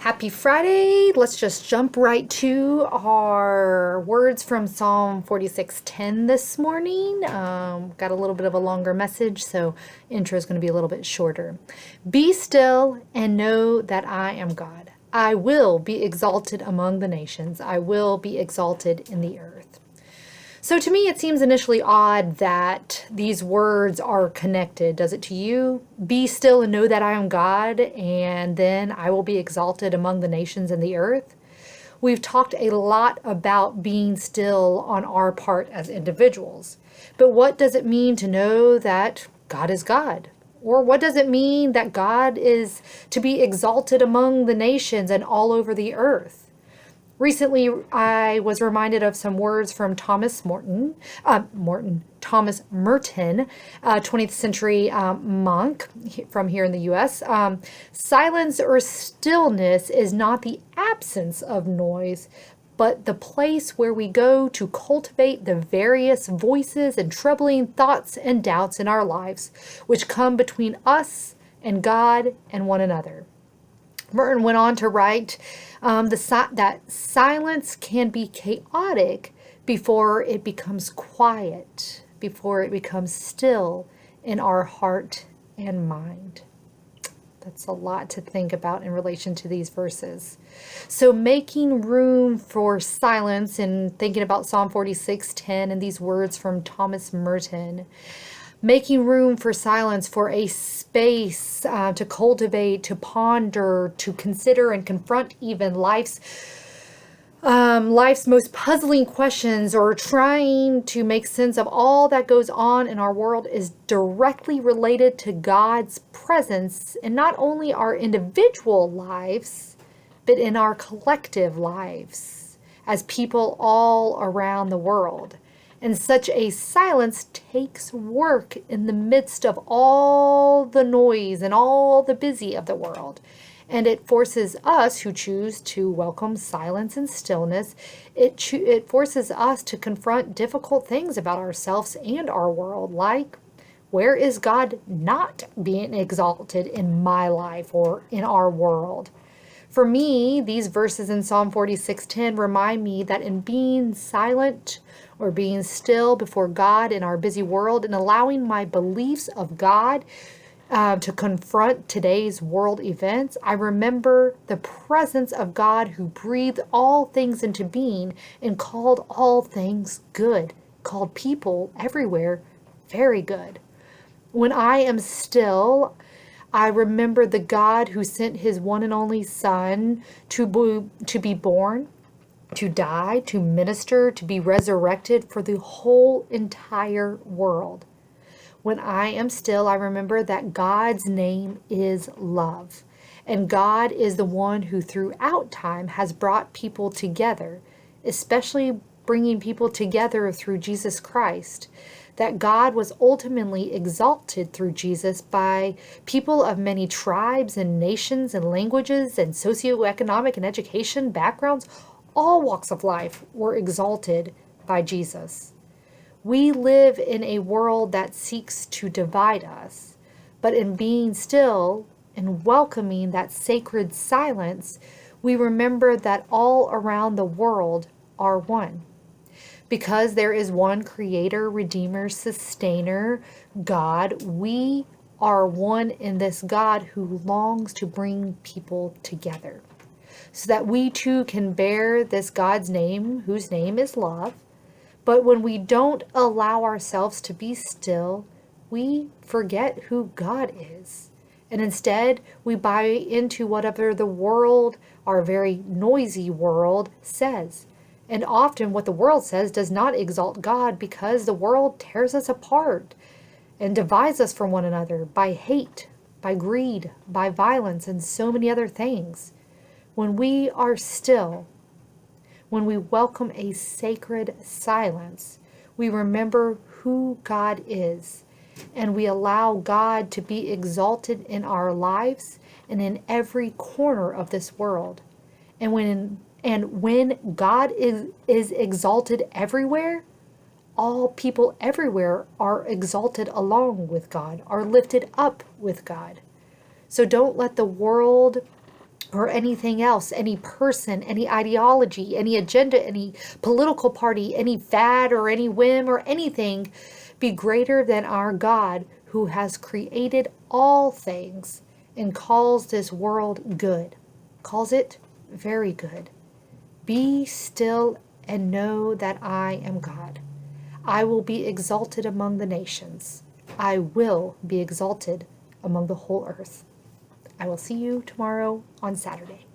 Happy Friday. Let's just jump right to our words from Psalm 46:10 this morning. Got a little bit of a longer message, so intro is going to be a little bit shorter. Be still and know that I am God. I will be exalted among the nations. I will be exalted in the earth. So to me, it seems initially odd that these words are connected. Does it to you? Be still and know that I am God, and then I will be exalted among the nations and the earth. We've talked a lot about being still on our part as individuals. But what does it mean to know that God is God? Or what does it mean that God is to be exalted among the nations and all over the earth? Recently, I was reminded of some words from Thomas Merton, 20th century monk from here in the U.S. Silence or stillness is not the absence of noise, but the place where we go to cultivate the various voices and troubling thoughts and doubts in our lives, which come between us and God and one another. Merton went on to write that silence can be chaotic before it becomes quiet, before it becomes still in our heart and mind. That's a lot to think about in relation to these verses. So making room for silence and thinking about Psalm 46:10 and these words from Thomas Merton, making room for silence, for a space to cultivate, to ponder, to consider and confront even life's most puzzling questions, or trying to make sense of all that goes on in our world, is directly related to God's presence in not only our individual lives, but in our collective lives as people all around the world. And such a silence takes work in the midst of all the noise and all the busy of the world. And it forces us who choose to welcome silence and stillness, it forces us to confront difficult things about ourselves and our world, like, where is God not being exalted in my life or in our world? For me, these verses in Psalm 46:10 remind me that in being silent or being still before God in our busy world and allowing my beliefs of God to confront today's world events, I remember the presence of God who breathed all things into being and called all things good, called people everywhere very good. When I am still, I remember the God who sent his one and only Son to be born, to die, to minister, to be resurrected for the whole entire world. When I am still, I remember that God's name is love. And God is the one who throughout time has brought people together, especially bringing people together through Jesus Christ. That God was ultimately exalted through Jesus by people of many tribes and nations and languages and socioeconomic and education backgrounds. All walks of life were exalted by Jesus. We live in a world that seeks to divide us, but in being still and welcoming that sacred silence, we remember that all around the world are one. Because there is one creator, redeemer, sustainer, God, we are one in this God who longs to bring people together, so that we too can bear this God's name, whose name is love. But when we don't allow ourselves to be still, we forget who God is. And instead, we buy into whatever the world, our very noisy world, says. And often what the world says does not exalt God, because the world tears us apart and divides us from one another by hate, by greed, by violence, and so many other things. When we are still, when we welcome a sacred silence, we remember who God is, and we allow God to be exalted in our lives and in every corner of this world. And when God is exalted everywhere, all people everywhere are exalted along with God, are lifted up with God. So don't let the world or anything else, any person, any ideology, any agenda, any political party, any fad or any whim or anything be greater than our God, who has created all things and calls this world good, calls it very good. Be still and know that I am God. I will be exalted among the nations. I will be exalted among the whole earth. I will see you tomorrow on Saturday.